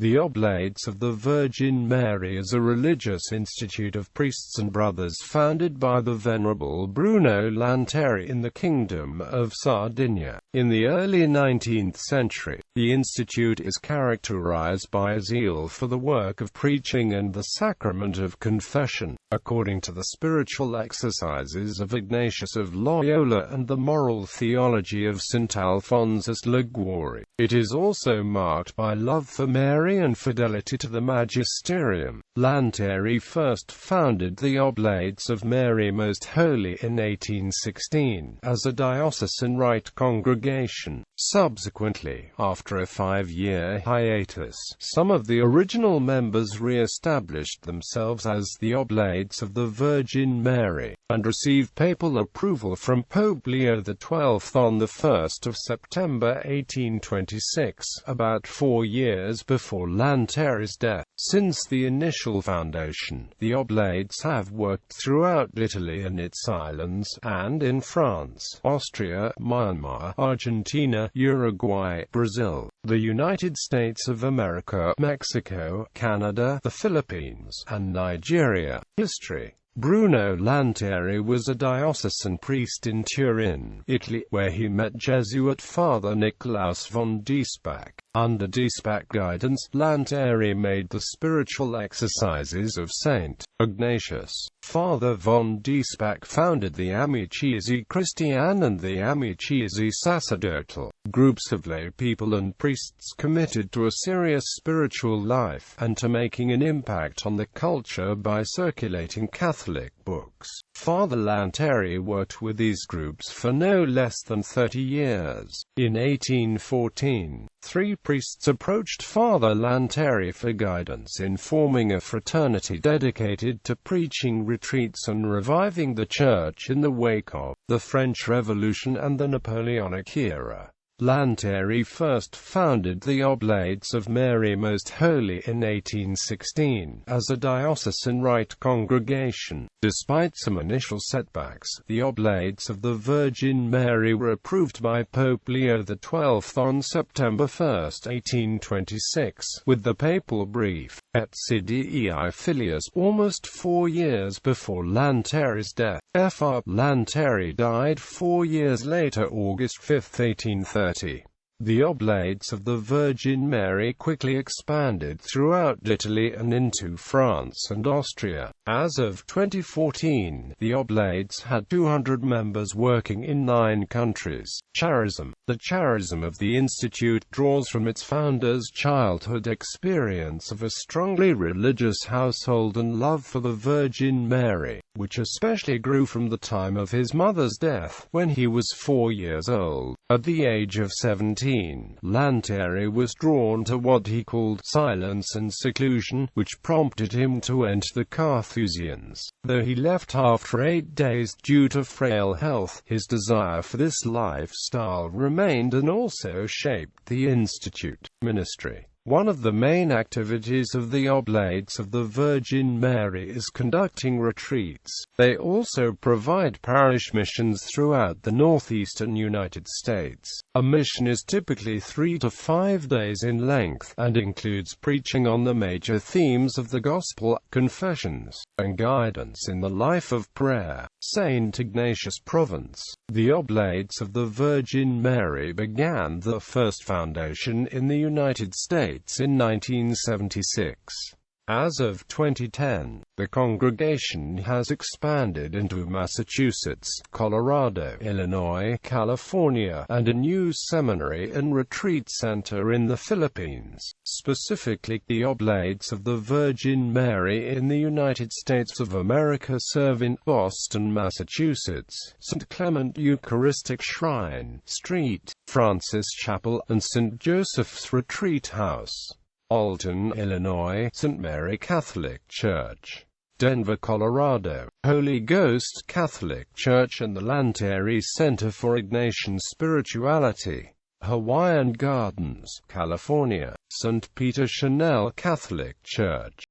The Oblates of the Virgin Mary is a religious institute of priests and brothers founded by the Venerable Bruno Lanteri in the Kingdom of Sardinia. In the early 19th century, the institute is characterized by a zeal for the work of preaching and the sacrament of confession, according to the spiritual exercises of Ignatius of Loyola and the moral theology of St.Alphonsus Liguori. It is also marked by love for Mary and fidelity to the magisterium. Lanteri first founded the Oblates of Mary Most Holy in 1816, as a diocesan rite congregation. Subsequently, after a 5-year hiatus, some of the original members re-established themselves as the Oblates of the Virgin Mary, and received papal approval from Pope Leo XII on 1 September 1826, about 4 years before Lanteri's death. Since the initial foundation, the Oblates have worked throughout Italy and its islands, and in France, Austria, Myanmar, Argentina, Uruguay, Brazil, the United States of America, Mexico, Canada, the Philippines, and Nigeria. History. Bruno Lanteri was a diocesan priest in Turin, Italy, where he met Jesuit Father Nicolaus von Diesbach. Under Diesbach guidance, Lanteri made the spiritual exercises of St. Ignatius. Father von Diesbach founded the Amici Christiane and the Amici Sacerdotal, groups of lay people and priests committed to a serious spiritual life, and to making an impact on the culture by circulating Catholic books. Father Lanteri worked with these groups for no less than 30 years. In 1814, 3 priests approached Father Lanteri for guidance in forming a fraternity dedicated to preaching retreats and reviving the Church in the wake of the French Revolution and the Napoleonic era. Lanteri first founded the Oblates of Mary Most Holy in 1816, as a diocesan rite congregation. Despite some initial setbacks, the Oblates of the Virgin Mary were approved by Pope Leo XII on September 1, 1826, with the papal brief, Et Dei Filius, almost 4 years before Lanteri's death. Fr. Lanteri died 4 years later, August 5, 1830. The Oblates of the Virgin Mary quickly expanded throughout Italy and into France and Austria. As of 2014, the Oblates had 200 members working in 9 countries. Charism. The charism of the Institute draws from its founder's childhood experience of a strongly religious household and love for the Virgin Mary, which especially grew from the time of his mother's death, when he was 4 years old. At the age of 17, Lanteri was drawn to what he called silence and seclusion, which prompted him to enter the Carthusians. Though he left after 8 days due to frail health, his desire for this lifestyle remained and also shaped the Institute ministry. One of the main activities of the Oblates of the Virgin Mary is conducting retreats. They also provide parish missions throughout the northeastern United States. A mission is typically 3 to 5 days in length, and includes preaching on the major themes of the Gospel, confessions, and guidance in the life of prayer. St. Ignatius Province. The Oblates of the Virgin Mary began the first foundation in the United States in 1976. As of 2010, the congregation has expanded into Massachusetts, Colorado, Illinois, California, and a new seminary and retreat center in the Philippines. Specifically, the Oblates of the Virgin Mary in the United States of America serve in Boston, Massachusetts, St. Clement Eucharistic Shrine, St. Francis Chapel, and St. Joseph's Retreat House. Alton, Illinois, St. Mary Catholic Church. Denver, Colorado, Holy Ghost Catholic Church and the Lanteri Center for Ignatian Spirituality. Hawaiian Gardens, California, St. Peter Chanel Catholic Church.